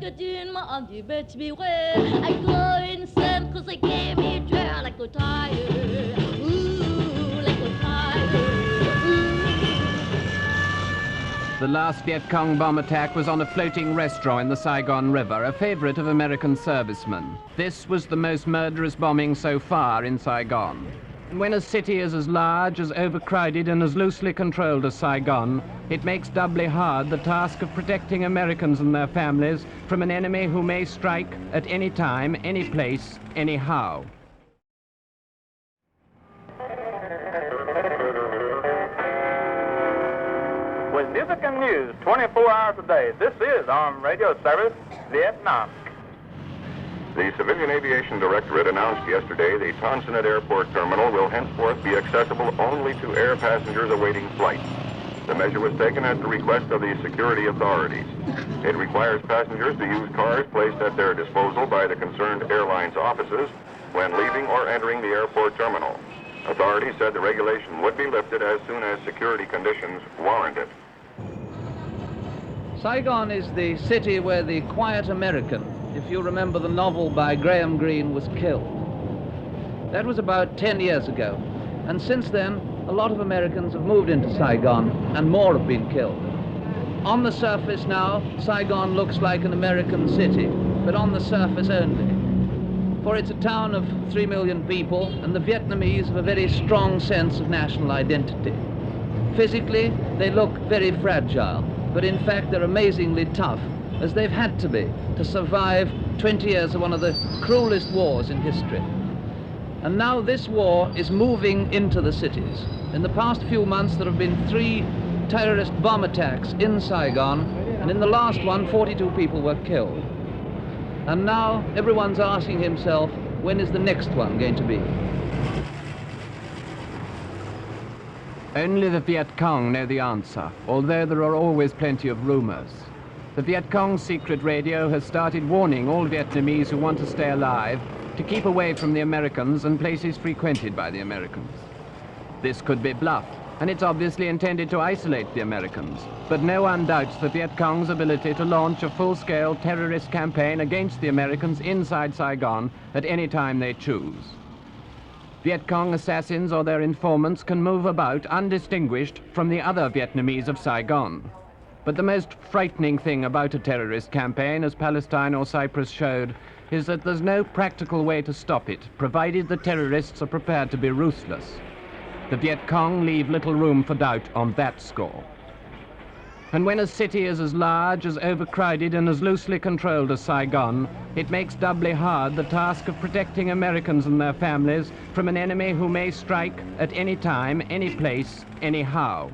get in my arms, you better beware. I go insane 'cause they gave me a draw like a tire. Ooh, like a tire. The last Viet Cong bomb attack was on a floating restaurant in the Saigon River, a favorite of American servicemen. This was the most murderous bombing so far in Saigon. And when a city is as large, as overcrowded, and as loosely controlled as Saigon, it makes doubly hard the task of protecting Americans and their families from an enemy who may strike at any time, any place, anyhow. With music and news 24 hours a day, this is Armed Radio Service, Vietnam. The Civilian Aviation Directorate announced yesterday the Ton Son Nhut Airport Terminal will henceforth be accessible only to air passengers awaiting flight. The measure was taken at the request of the security authorities. It requires passengers to use cars placed at their disposal by the concerned airline's offices when leaving or entering the airport terminal. Authorities said the regulation would be lifted as soon as security conditions warrant it. Saigon is the city where the quiet American, if you remember the novel by Graham Greene, was killed. That was about 10 years ago. And since then, a lot of Americans have moved into Saigon and more have been killed. On the surface now, Saigon looks like an American city, but on the surface only. For it's a town of 3 million people, and the Vietnamese have a very strong sense of national identity. Physically, they look very fragile, but in fact they're amazingly tough, as they've had to be, to survive 20 years of one of the cruelest wars in history. And now this war is moving into the cities. In the past few months there have been 3 terrorist bomb attacks in Saigon, and in the last one 42 people were killed. And now everyone's asking himself, when is the next one going to be? Only the Viet Cong know the answer, although there are always plenty of rumors. The Viet Cong's secret radio has started warning all Vietnamese who want to stay alive to keep away from the Americans and places frequented by the Americans. This could be bluff, and it's obviously intended to isolate the Americans, but no one doubts the Viet Cong's ability to launch a full-scale terrorist campaign against the Americans inside Saigon at any time they choose. Viet Cong assassins or their informants can move about undistinguished from the other Vietnamese of Saigon. But the most frightening thing about a terrorist campaign, as Palestine or Cyprus showed, is that there's no practical way to stop it, provided the terrorists are prepared to be ruthless. The Viet Cong leave little room for doubt on that score. And when a city is as large, as overcrowded, and as loosely controlled as Saigon, it makes doubly hard the task of protecting Americans and their families from an enemy who may strike at any time, any place, anyhow.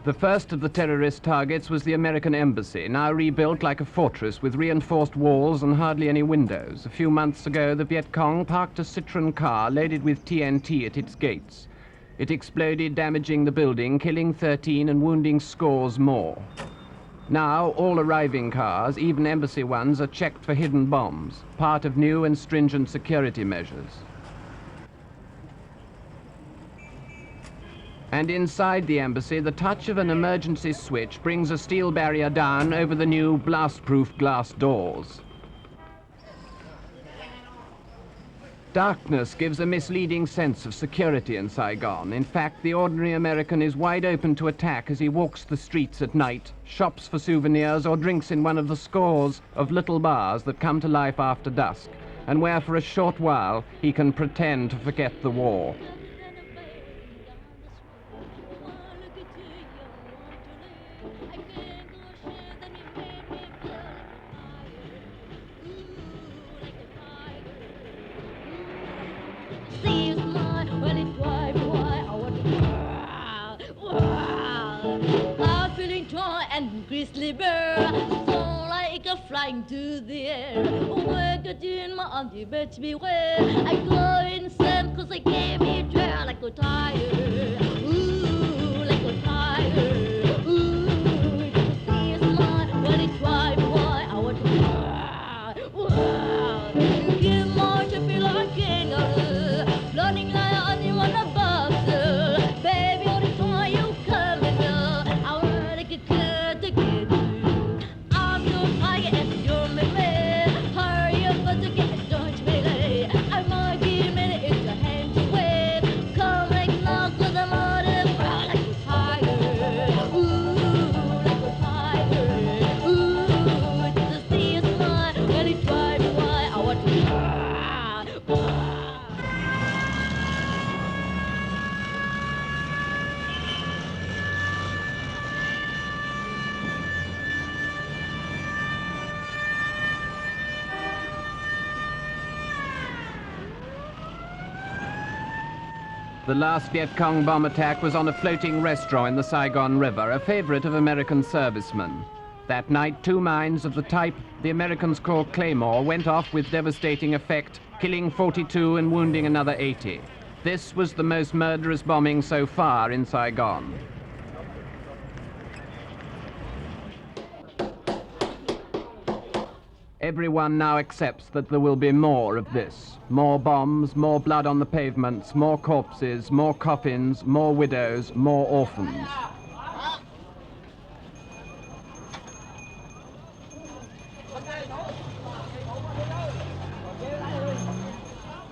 The first of the terrorist targets was the American embassy, now rebuilt like a fortress with reinforced walls and hardly any windows. A few months ago, the Viet Cong parked a Citroen car loaded with TNT at its gates. It exploded, damaging the building, killing 13 and wounding scores more. Now, all arriving cars, even embassy ones, are checked for hidden bombs, part of new and stringent security measures. And inside the embassy, the touch of an emergency switch brings a steel barrier down over the new blast-proof glass doors. Darkness gives a misleading sense of security in Saigon. In fact, the ordinary American is wide open to attack as he walks the streets at night, shops for souvenirs, or drinks in one of the scores of little bars that come to life after dusk, and where for a short while he can pretend to forget the war. And grizzly bear, so like a flying to the air. Wake it in my arms, you better beware. I go insane 'cause they gave me a draw like a tire. Ooh, like a tire. Ooh, you see it's mine when it's right, boy. I want to The last Viet Cong bomb attack was on a floating restaurant in the Saigon River, a favorite of American servicemen. That night, 2 mines of the type the Americans call Claymore went off with devastating effect, killing 42 and wounding another 80. This was the most murderous bombing so far in Saigon. Everyone now accepts that there will be more of this. More bombs, more blood on the pavements, more corpses, more coffins, more widows, more orphans.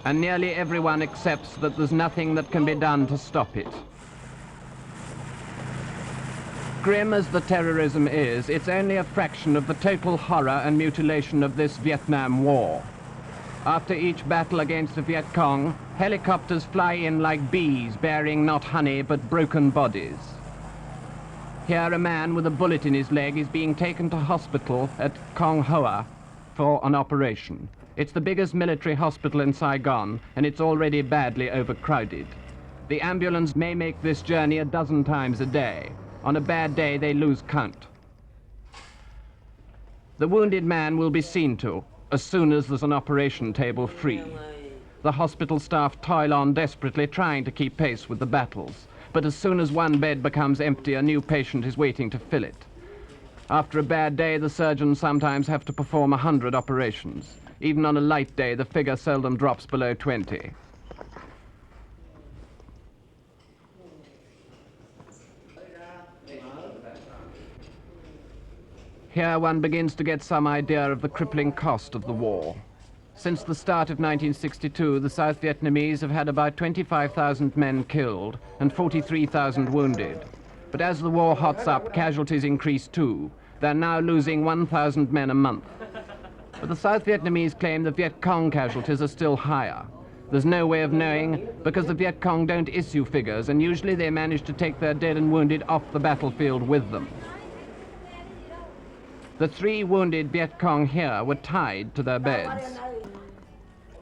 And nearly everyone accepts that there's nothing that can be done to stop it. Grim as the terrorism is, it's only a fraction of the total horror and mutilation of this Vietnam War. After each battle against the Viet Cong, helicopters fly in like bees, bearing not honey but broken bodies. Here a man with a bullet in his leg is being taken to hospital at Cong Hoa for an operation. It's the biggest military hospital in Saigon, and it's already badly overcrowded. The ambulance may make this journey a dozen times a day. On a bad day, they lose count. The wounded man will be seen to as soon as there's an operation table free. The hospital staff toil on desperately, trying to keep pace with the battles. But as soon as one bed becomes empty, a new patient is waiting to fill it. After a bad day, the surgeons sometimes have to perform 100 operations. Even on a light day, the figure seldom drops below 20. Here one begins to get some idea of the crippling cost of the war. Since the start of 1962, the South Vietnamese have had about 25,000 men killed and 43,000 wounded. But as the war hots up, casualties increase too. They're now losing 1,000 men a month. But the South Vietnamese claim the Viet Cong casualties are still higher. There's no way of knowing because the Viet Cong don't issue figures, and usually they manage to take their dead and wounded off the battlefield with them. The 3 wounded Viet Cong here were tied to their beds.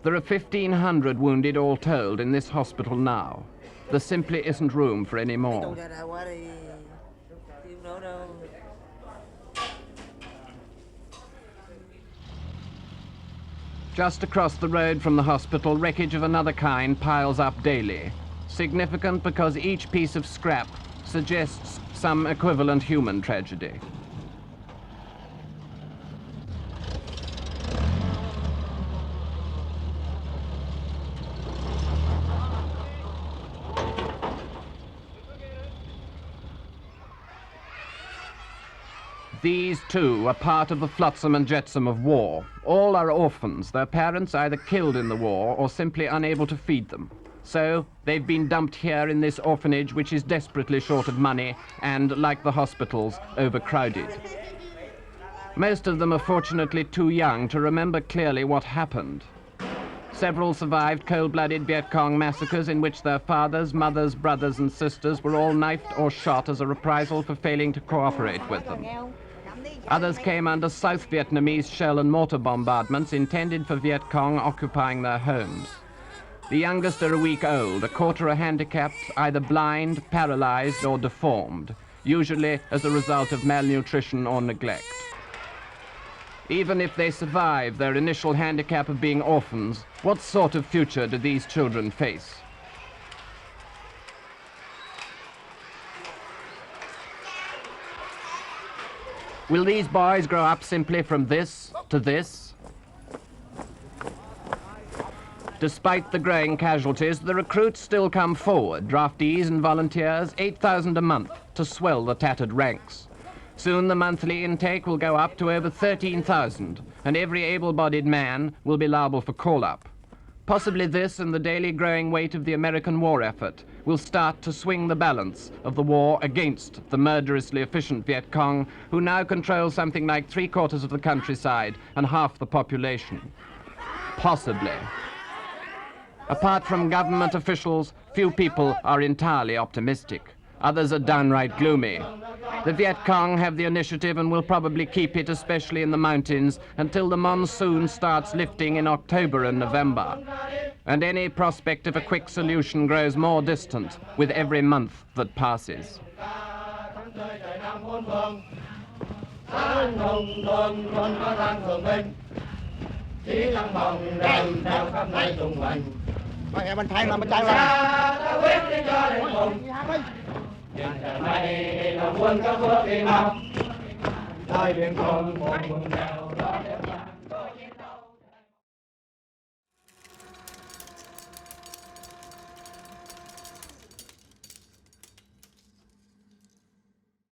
There are 1,500 wounded all told in this hospital now. There simply isn't room for any more. Just across the road from the hospital, wreckage of another kind piles up daily. Significant because each piece of scrap suggests some equivalent human tragedy. These too are part of the flotsam and jetsam of war. All are orphans, their parents either killed in the war or simply unable to feed them. So they've been dumped here in this orphanage, which is desperately short of money and, like the hospitals, overcrowded. Most of them are fortunately too young to remember clearly what happened. Several survived cold-blooded Viet Cong massacres in which their fathers, mothers, brothers and sisters were all knifed or shot as a reprisal for failing to cooperate with them. Others came under South Vietnamese shell and mortar bombardments intended for Viet Cong occupying their homes. The youngest are a week old, a quarter are handicapped, either blind, paralyzed or deformed, usually as a result of malnutrition or neglect. Even if they survive their initial handicap of being orphans, what sort of future do these children face? Will these boys grow up simply from this to this? Despite the growing casualties, the recruits still come forward, draftees and volunteers, 8,000 a month, to swell the tattered ranks. Soon the monthly intake will go up to over 13,000, and every able-bodied man will be liable for call-up. Possibly this and the daily growing weight of the American war effort will start to swing the balance of the war against the murderously efficient Viet Cong, who now control something like 3/4 of the countryside and half the population. Possibly. Apart from government officials, few people are entirely optimistic. Others are downright gloomy. The Viet Cong have the initiative and will probably keep it, especially in the mountains, until the monsoon starts lifting in October and November. and any prospect of a quick solution grows more distant with every month that passes. Ai biên không một quần nghèo đó đẹp